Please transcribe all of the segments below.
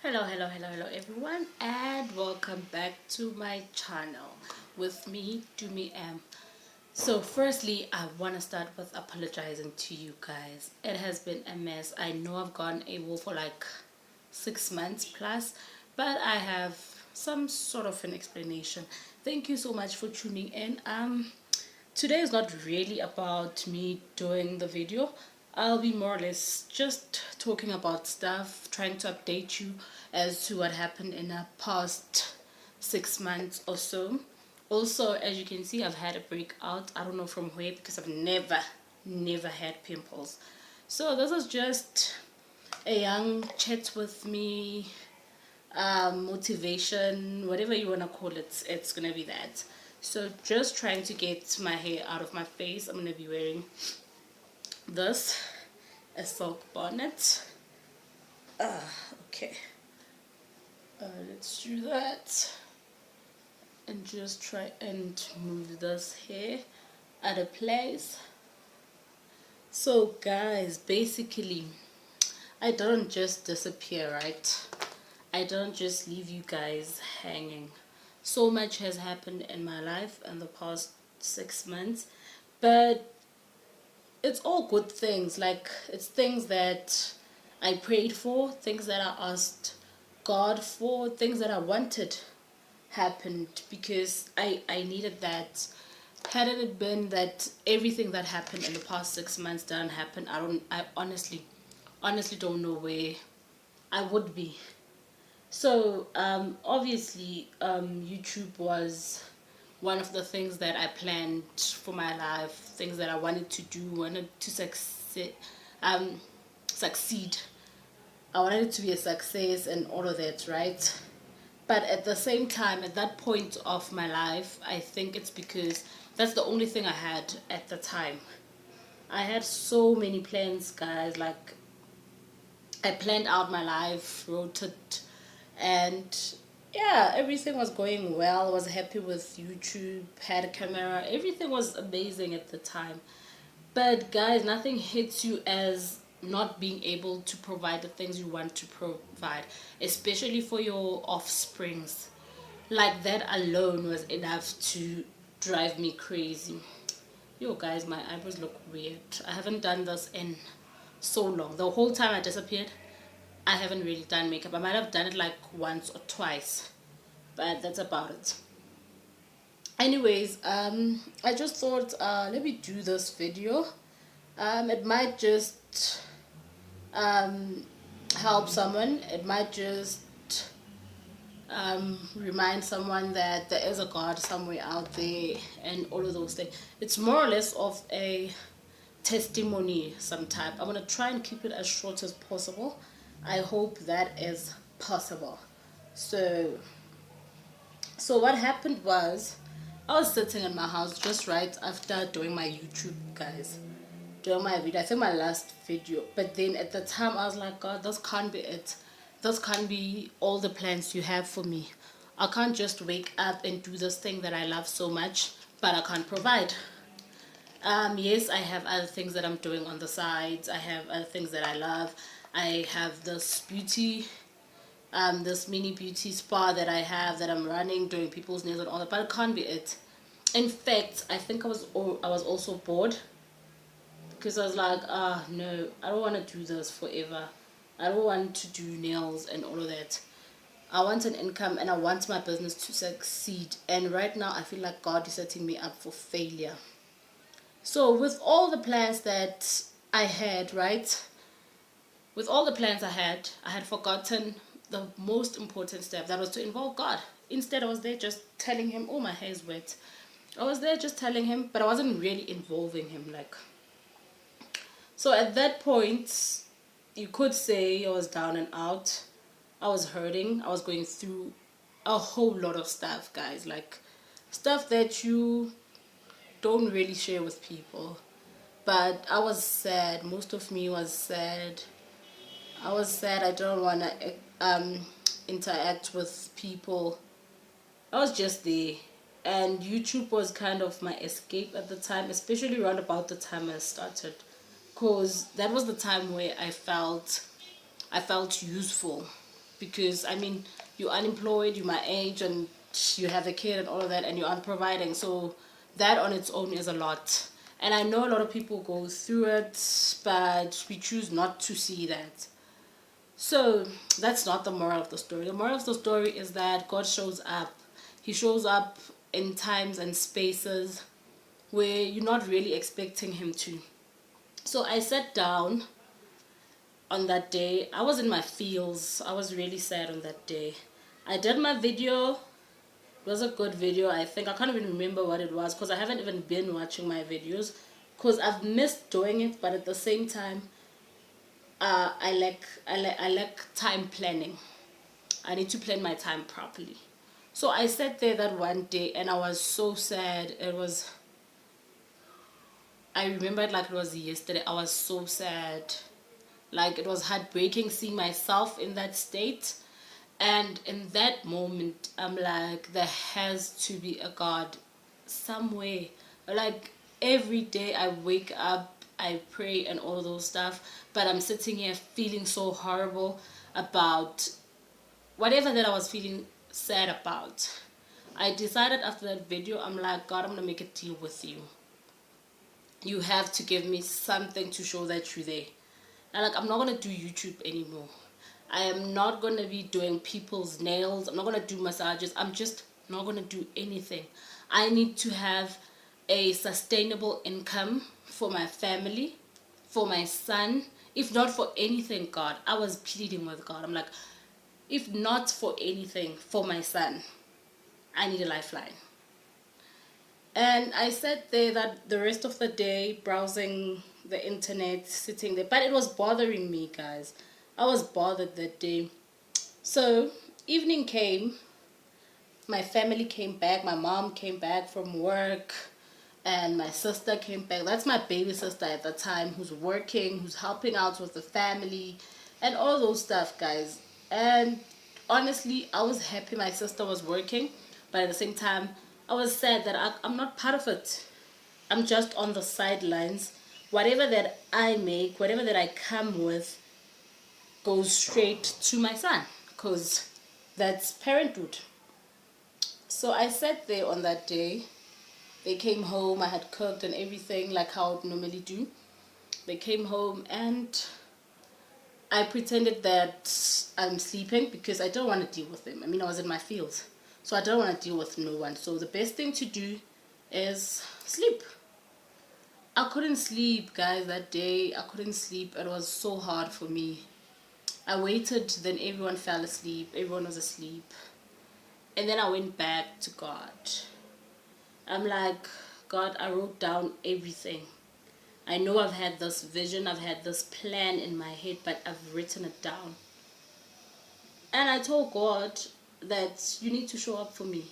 Hello everyone, and welcome back to my channel with me, grwm. So firstly, I want to start with apologizing to you guys. It has been a mess. I know I've gone AWOL for like 6 months plus, but I have some sort of an explanation. Thank you so much for tuning in. Today is not really about me doing the video. I'll be more or less just talking about stuff, trying to update you as to what happened in the past 6 months or so. Also, as you can see, I've had a breakout. I don't know from where, because I've never had pimples. So this is just a young chat with me, motivation, whatever you want to call it. It's gonna be that. So just trying to get my hair out of my face. I'm gonna be wearing this, a silk bonnet. Okay, let's do that and just try and move this hair out of place. So guys, basically I don't just disappear, right? I don't just leave you guys hanging. So much has happened in my life in the past 6 months, but it's all good things. Like, it's things that I prayed for, things that I asked God for, things that I wanted happened because I needed that. Hadn't it been that everything that happened in the past 6 months didn't happen, I honestly don't know where I would be. So obviously YouTube was one of the things that I planned for my life, things that I wanted to do, wanted to succeed. Succeed. I wanted it to be a success and all of that, right? But at the same time, at that point of my life, I think it's because that's the only thing I had at the time. I had so many plans, guys. Like, I planned out my life, wrote it, and yeah, everything was going well. I was happy with YouTube, had a camera, everything was amazing at the time. But guys, nothing hits you as not being able to provide the things you want to provide, especially for your offsprings. Like, that alone was enough to drive me crazy. Yo guys, my eyebrows look weird. I haven't done this in so long. The whole time I disappeared, I haven't really done makeup. I might have done it like once or twice, but that's about it. Anyways, I just thought, let me do this video. It might just help someone. It might just remind someone that there is a God somewhere out there and all of those things. It's more or less of a testimony some type. I'm gonna try and keep it as short as possible. I hope that is possible. So what happened was, I was sitting in my house just right after doing my YouTube, guys, doing my video. I think my last video. But then at the time I was like, God, this can't be it. This can't be all the plans you have for me. I can't just wake up and do this thing that I love so much, but I can't provide. Yes, I have other things that I'm doing on the sides. I have other things that I love. I have this beauty, this mini beauty spa that I have, that I'm running, doing people's nails and all that, but it can't be it. In fact, I think I was also bored, because I was like, no, I don't want to do this forever. I don't want to do nails and all of that. I want an income and I want my business to succeed. And right now I feel like God is setting me up for failure. So with all the plans that I had, right? With all the plans I had forgotten the most important step, that was to involve God. Instead, I was there just telling him, oh, my hair is wet. I was there just telling him, but I wasn't really involving him. Like, so at that point, you could say I was down and out. I was hurting. I was going through a whole lot of stuff, guys. Like, stuff that you don't really share with people. But I was sad. Most of me was sad. I was sad. I don't want to interact with people. I was just there. And YouTube was kind of my escape at the time, especially around about the time I started. Because that was the time where I felt useful. because I mean, you're unemployed, you're my age, and you have a kid and all of that, and you aren't providing. So that on its own is a lot. And I know a lot of people go through it, but we choose not to see that. So that's not the moral of the story. The moral of the story is that God shows up. He shows up in times and spaces where you're not really expecting him to. So I sat down on that day. I was in my feels. I was really sad on that day. I did my video. It was a good video, I think. I can't even remember what it was because I haven't even been watching my videos because I've missed doing it, but at the same time, I lack time planning. I need to plan my time properly. So I sat there that one day and I was so sad. I remember it like it was yesterday. I was so sad. Like, it was heartbreaking seeing myself in that state. And in that moment, I'm like, there has to be a God somewhere. Like, every day I wake up, I pray and all those stuff, but I'm sitting here feeling so horrible about whatever that I was feeling sad about. I decided after that video, I'm like, God, I'm gonna make a deal with you. You have to give me something to show that you're there. And like, I'm not gonna do YouTube anymore. I am not gonna be doing people's nails. I'm not gonna do massages. I'm just not gonna do anything. I need to have a sustainable income for my family, for my son. If not for anything, God, I was pleading with God. I'm like, if not for anything, for my son, I need a lifeline. And I sat there that the rest of the day browsing the internet, sitting there. But it was bothering me, guys. I was bothered that day. So evening came. My family came back. My mom came back from work. And my sister came back. That's my baby sister at the time, who's working, who's helping out with the family. And all those stuff, guys. And honestly, I was happy my sister was working. But at the same time, I was sad that I'm not part of it. I'm just on the sidelines. Whatever that I make, whatever that I come with, goes straight to my son. Because that's parenthood. So I sat there on that day. They came home. I had cooked and everything like how I would normally do. They came home and I pretended that I'm sleeping because I don't want to deal with them. I mean, I was in my field. So I don't want to deal with no one. So the best thing to do is sleep. I couldn't sleep, guys, that day. I couldn't sleep. It was so hard for me. I waited, then everyone fell asleep. Everyone was asleep. And then I went back to God. I'm like, God, I wrote down everything. I know I've had this vision, I've had this plan in my head, but I've written it down. And I told God that you need to show up for me.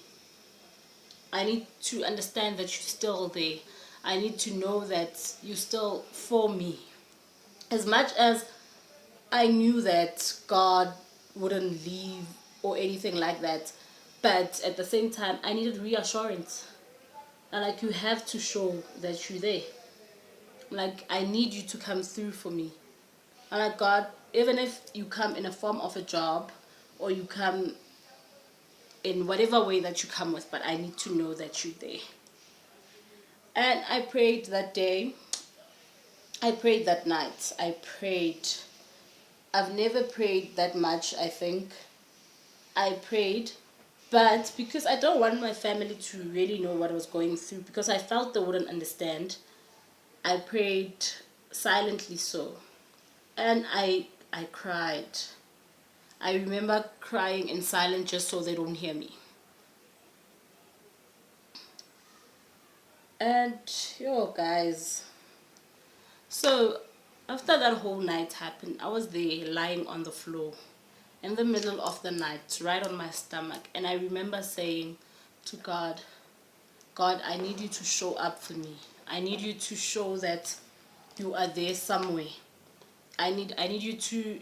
I need to understand that you're still there. I need to know that you're still for me. As much as I knew that God wouldn't leave or anything like that, but at the same time, I needed reassurance. And like, you have to show that you're there. Like, I need you to come through for me. And like, God, even if you come in a form of a job, or you come in whatever way that you come with, but I need to know that you're there. And I prayed that day. I prayed that night. I prayed. I've never prayed that much, I think. I prayed, but because I don't want my family to really know what I was going through, because I felt they wouldn't understand, I prayed silently so. And I cried. I remember crying in silence just so they don't hear me. And yo, guys, so after that whole night happened, I was there lying on the floor in the middle of the night, right on my stomach. And I remember saying to God, God, I need you to show up for me. I need you to show that you are there somewhere. I need you to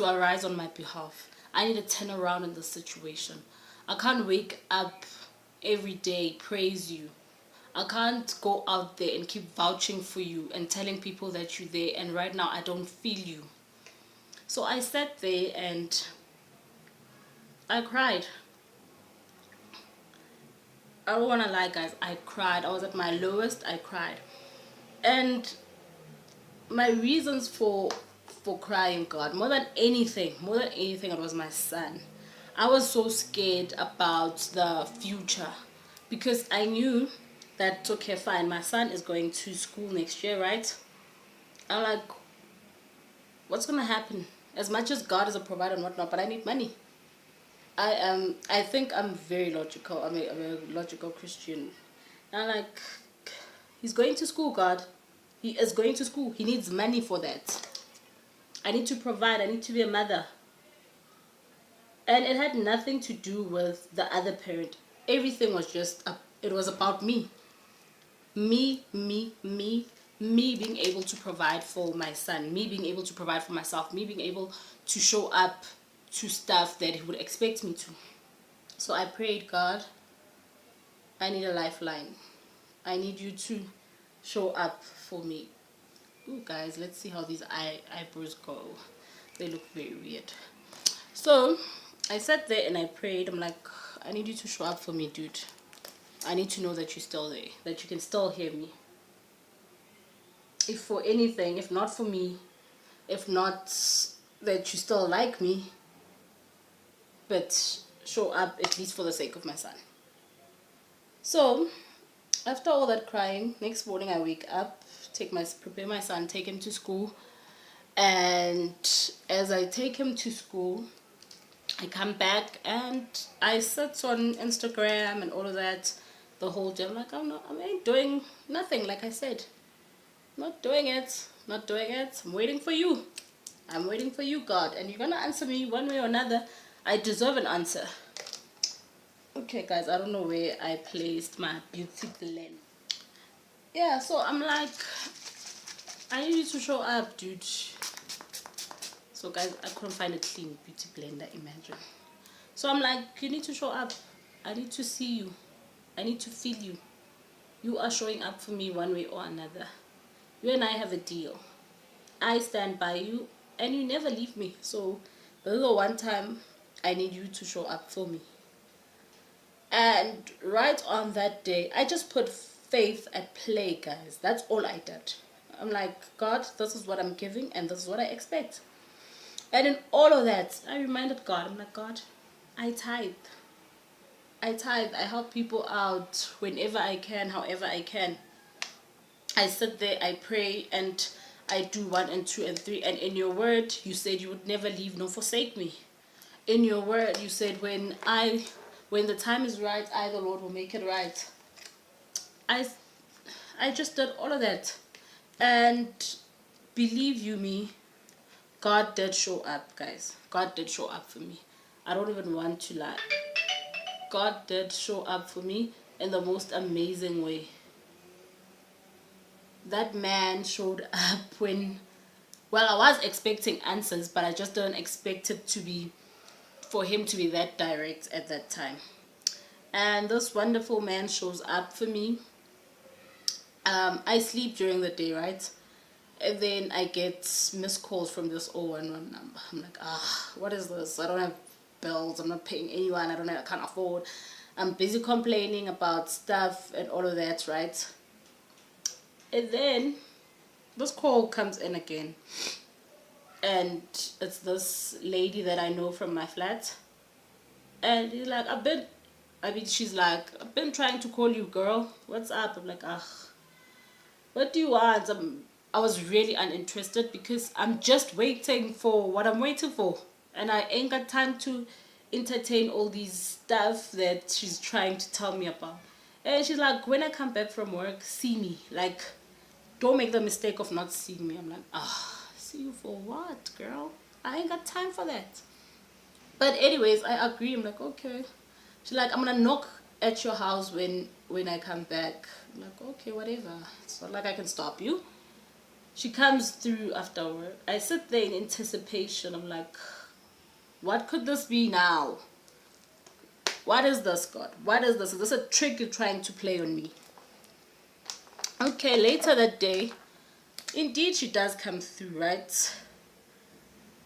arise on my behalf. I need to turn around in this situation. I can't wake up every day, praise you. I can't go out there and keep vouching for you and telling people that you're there, and right now I don't feel you. So I sat there and I cried. I don't want to lie, guys. I cried. I was at my lowest. I cried. And my reasons for crying, God, more than anything, it was my son. I was so scared about the future because I knew that, okay, fine, my son is going to school next year, right? I'm like, what's gonna happen? As much as God is a provider and whatnot, but I need money. I think I'm very logical. I'm a logical Christian. And I'm like, he's going to school, God. He is going to school. He needs money for that. I need to provide. I need to be a mother. And it had nothing to do with the other parent. Everything was just, it was about me. Me being able to provide for my son. Me being able to provide for myself. Me being able to show up to stuff that he would expect me to. So I prayed, God, I need a lifeline. I need you to show up for me. Ooh, guys, let's see how these eyebrows go. They look very weird. So I sat there and I prayed. I'm like, I need you to show up for me, dude. I need to know that you're still there, that you can still hear me. If for anything, if not for me, if not that you still like me, but show up at least for the sake of my son. So after all that crying, next morning I wake up, prepare my son, take him to school. And as I take him to school, I come back and I sit on Instagram and all of that the whole day. I'm like, I ain't doing nothing, like I said. Not doing it. I'm waiting for you. I'm waiting for you, God. And you're going to answer me one way or another. I deserve an answer. Okay, guys, I don't know where I placed my beauty blend. Yeah, so I'm like, I need you to show up, dude. So, guys, I couldn't find a clean beauty blender, imagine. So I'm like, you need to show up. I need to see you. I need to feel you. You are showing up for me one way or another. You and I have a deal. I stand by you and you never leave me. So this is the one time I need you to show up for me. And right on that day, I just put faith at play, guys. That's all I did. I'm like, God, this is what I'm giving and this is what I expect. And in all of that, I reminded God, I'm like, God, I tithe. I help people out whenever I can, however I can. I sit there, I pray, and I do 1 and 2 and 3. And in your word, you said you would never leave nor forsake me. In your word, you said when the time is right, I, the Lord, will make it right. I just did all of that. And believe you me, God did show up, guys. God did show up for me. I don't even want to lie. God did show up for me in the most amazing way. That man showed up when, well, I was expecting answers, but I just didn't expect it to be, for him to be that direct at that time. And this wonderful man shows up for me. I sleep during the day, right? And then I get missed calls from this 011 number. I'm like, what is this? I don't have bills. I'm not paying anyone. I can't afford. I'm busy complaining about stuff and all of that, right? And then this call comes in again. And it's this lady that I know from my flat. And he's like, she's like, I've been trying to call you, girl. What's up? I'm like, what do you want? I was really uninterested because I'm just waiting for what I'm waiting for. And I ain't got time to entertain all these stuff that she's trying to tell me about. And she's like, when I come back from work, see me. Like, don't make the mistake of not seeing me. I'm like, see you for what, girl? I ain't got time for that. But anyways, I agree. I'm like, okay. She's like, I'm gonna knock at your house when I come back. I'm like, okay, whatever. It's not like I can stop you. She comes through after work. I sit there in anticipation. I'm like, what could this be now? What is this, God? What is this? Is this a trick you're trying to play on me? Okay, later that day, indeed she does come through, right?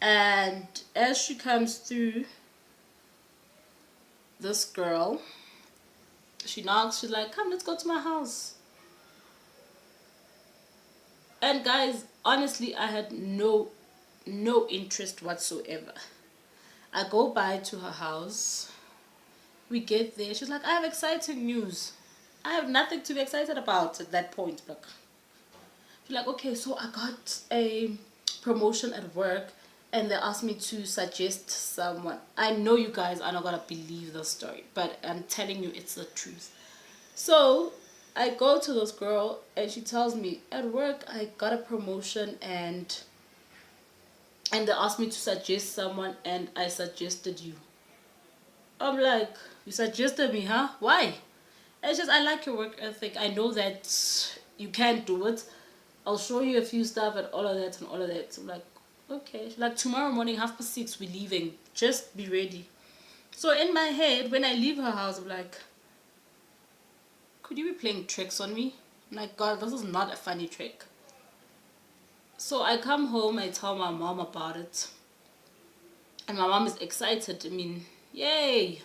And as she comes through, this girl, she knocks, she's like, come, let's go to my house. And guys, honestly, I had no interest whatsoever. I go by to her house. We get there. She's like, I have exciting news. I have nothing to be excited about at that point. Look. She's like, okay, so I got a promotion at work and they asked me to suggest someone. I know you guys are not going to believe the story, but I'm telling you it's the truth. So I go to this girl and she tells me, at work I got a promotion and they asked me to suggest someone and I suggested you. I'm like, you suggested me, huh? Why? And it's just, I like your work ethic. I know that you can do it. I'll show you a few stuff and all of that and all of that. So I'm like, okay. Like, tomorrow morning, 6:30, we're leaving. Just be ready. So in my head, when I leave her house, I'm like, could you be playing tricks on me? I'm like, God, this is not a funny trick. So I come home, I tell my mom about it. And my mom is excited. I mean, yay.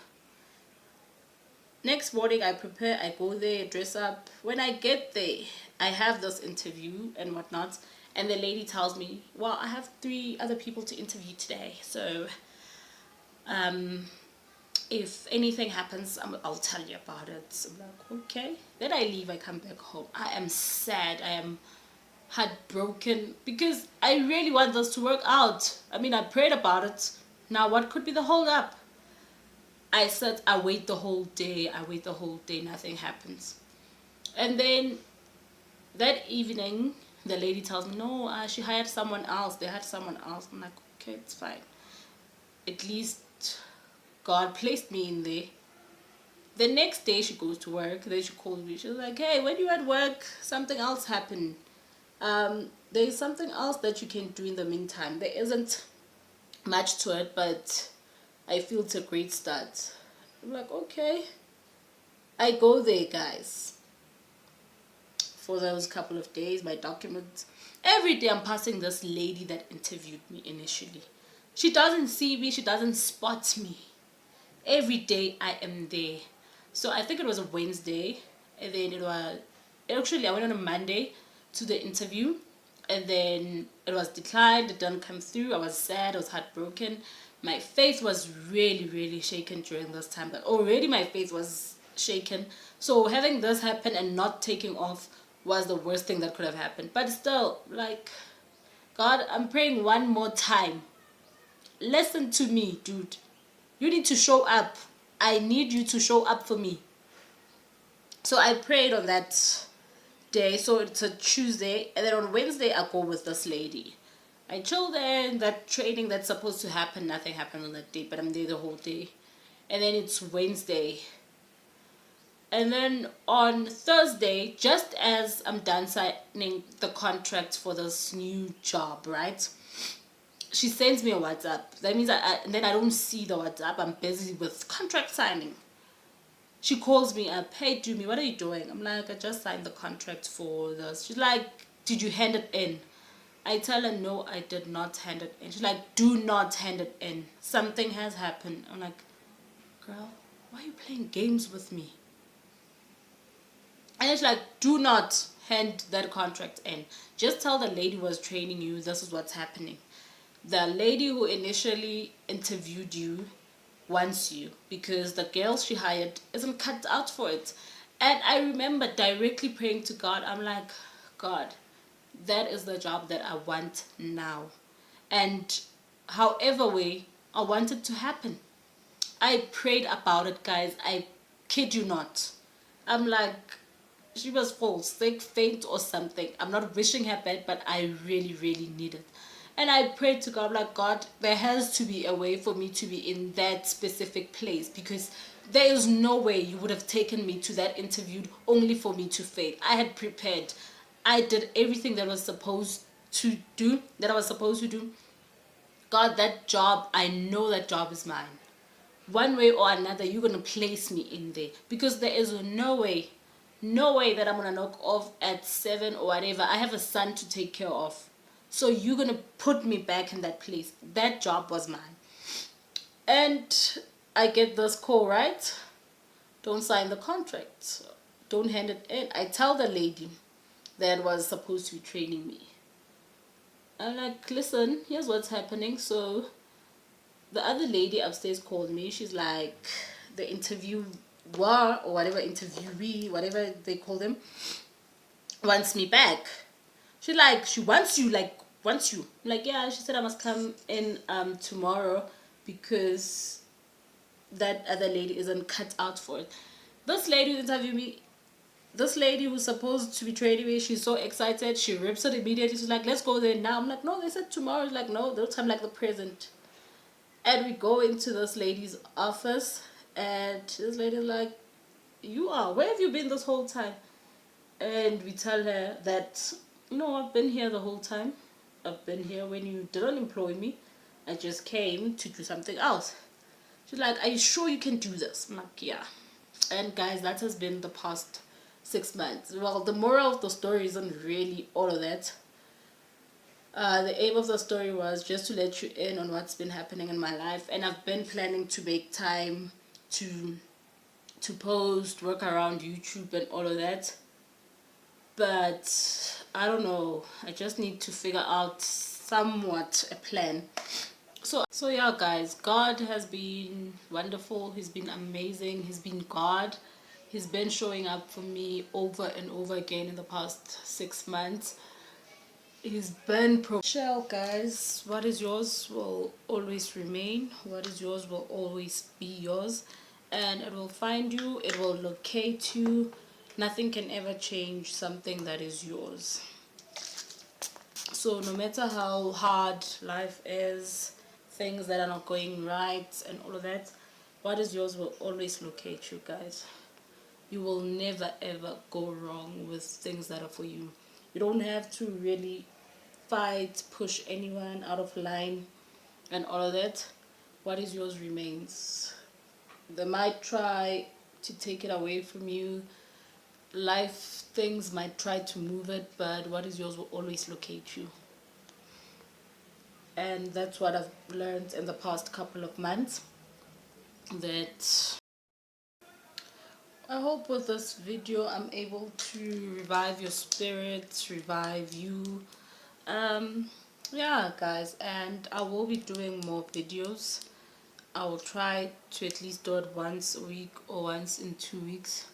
Next morning, I prepare, I go there, dress up. When I get there, I have this interview and whatnot. And the lady tells me, well, I have 3 other people to interview today. So, if anything happens, I'll tell you about it. So I'm like, okay. Then I leave, I come back home. I am sad. I am heartbroken because I really want this to work out. I mean, I prayed about it. Now, what could be the hold up? I said, I wait the whole day, nothing happens. And then that evening, the lady tells me, no, she hired someone else. They had someone else. I'm like, okay, it's fine. At least God placed me in there. The next day, she goes to work. Then she calls me. She's like, hey, when you at work, something else happened. There's something else that you can do in the meantime. There isn't much to it, but I feel it's a great start. I'm like, okay. I go there, guys. For those couple of days, my documents. Every day I'm passing this lady that interviewed me initially. She doesn't see me. She doesn't spot me. Every day I am there. So I think it was a Wednesday. And then I went on a Monday to the interview. And then it was declined. It didn't come through. I was sad. I was heartbroken. My faith was really, really shaken during this time. But already my faith was shaken. So having this happen and not taking off was the worst thing that could have happened. But still, like, God, I'm praying one more time. Listen to me, dude. You need to show up. I need you to show up for me. So I prayed on that day. So it's a Tuesday. And then on Wednesday, I go with this lady. I chill there, and that training that's supposed to happen, nothing happened on that day, but I'm there the whole day. And then it's Wednesday. And then on Thursday, just as I'm done signing the contract for this new job, right? She sends me a WhatsApp. That means then I don't see the WhatsApp. I'm busy with contract signing. She calls me up. Hey, Dumi, what are you doing? I'm like, I just signed the contract for this. She's like, did you hand it in? I tell her, no, I did not hand it in. She's like, do not hand it in. Something has happened. I'm like, girl, why are you playing games with me? And she's like, do not hand that contract in. Just tell the lady who was training you, this is what's happening. The lady who initially interviewed you wants you because the girl she hired isn't cut out for it. And I remember directly praying to God. I'm like, God, that is the job that I want now. And however way, I want it to happen. I prayed about it, guys. I kid you not. I'm like, she was fall sick, faint or something. I'm not wishing her bad, but I really, really need it. And I prayed to God, like, God, there has to be a way for me to be in that specific place because there is no way you would have taken me to that interview only for me to fail. I had prepared. I did everything that I was supposed to do. God, that job, I know that job is mine. One way or another, you're going to place me in there because there is no way that I'm going to knock off at 7 or whatever. I have a son to take care of. so you're gonna put me back in that place. That job was mine. And I get this call, right? Don't sign the contract, don't hand it in. I tell the lady that was supposed to be training me, I'm like, listen, here's what's happening. So the other lady upstairs called me. She's like, the interviewer or whatever, interviewee, whatever they call them, wants me back. She wants you, wants you. I'm like, yeah, she said I must come in tomorrow because that other lady isn't cut out for it. This lady who interviewed me, this lady who's supposed to be training me, she's so excited. She rips it immediately. She's like, let's go there now. I'm like, no, they said tomorrow. She's like, no, they'll time like the present. And we go into this lady's office, and this lady's like, where have you been this whole time? And we tell her that, I've been here the whole time. I've been here when you didn't employ me. I just came to do something else. She's like, are you sure you can do this? I'm like, yeah. And guys, that has been the past 6 months. Well, the moral of the story isn't really all of that. The aim of the story was just to let you in on what's been happening in my life, and I've been planning to make time to post, work around YouTube and all of that, but I don't know, I just need to figure out somewhat a plan. So yeah guys, God has been wonderful. He's been amazing. He's been God. He's been showing up for me over and over again in the past 6 months. He's been shell, guys. What is yours will always remain. What is yours will always be yours, and it will find you, it will locate you. Nothing can ever change something that is yours. So no matter how hard life is, things that are not going right and all of that, what is yours will always locate you, guys. You will never ever go wrong with things that are for you. You don't have to really fight, push anyone out of line and all of that. What is yours remains. They might try to take it away from you. Life things might try to move it, but what is yours will always locate you. And that's what I've learned in the past couple of months. That I hope with this video I'm able to revive your spirits, revive you. Yeah guys, and I will be doing more videos. I will try to at least do it once a week or once in 2 weeks.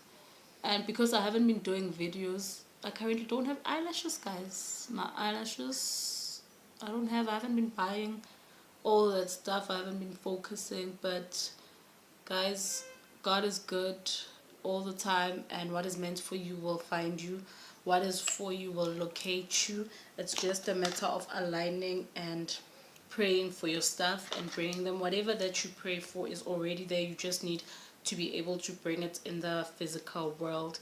And because I haven't been doing videos, I currently don't have eyelashes, guys. My eyelashes, I haven't been buying all that stuff. I haven't been focusing, but guys, God is good all the time, and what is meant for you will find you. What is for you will locate you. It's just a matter of aligning and praying for your stuff and bringing them. Whatever that you pray for is already there. You just need to be able to bring it in the physical world.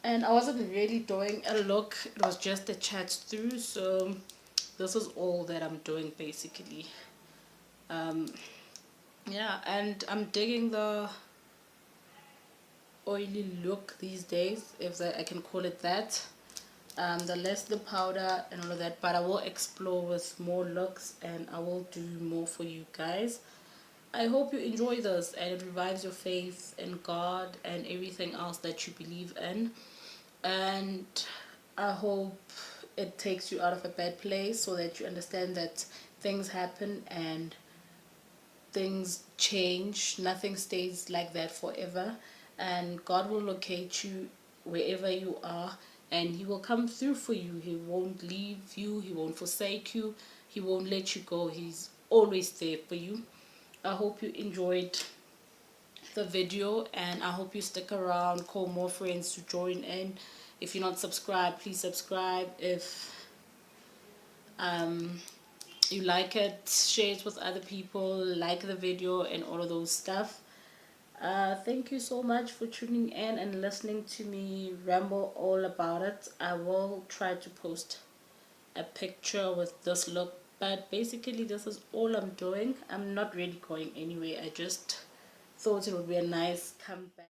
And I wasn't really doing a look, it was just a chat through, so this is all that I'm doing basically. Yeah, and I'm digging the oily look these days, if I can call it that. The less the powder and all of that, but I will explore with more looks and I will do more for you guys. I hope you enjoy this and it revives your faith in God and everything else that you believe in, and I hope it takes you out of a bad place so that you understand that things happen and things change. Nothing stays like that forever, and God will locate you wherever you are, and He will come through for you. He won't leave you, He won't forsake you, He won't let you go. He's always there for you. I hope you enjoyed the video, and I hope you stick around, call more friends to join in. If you're not subscribed, please subscribe. If you like it, share it with other people, like the video and all of those stuff. Thank you so much for tuning in and listening to me ramble all about it. I will try to post a picture with this look, but basically this is all I'm doing. I'm not really going anywhere. I just thought it would be a nice comeback.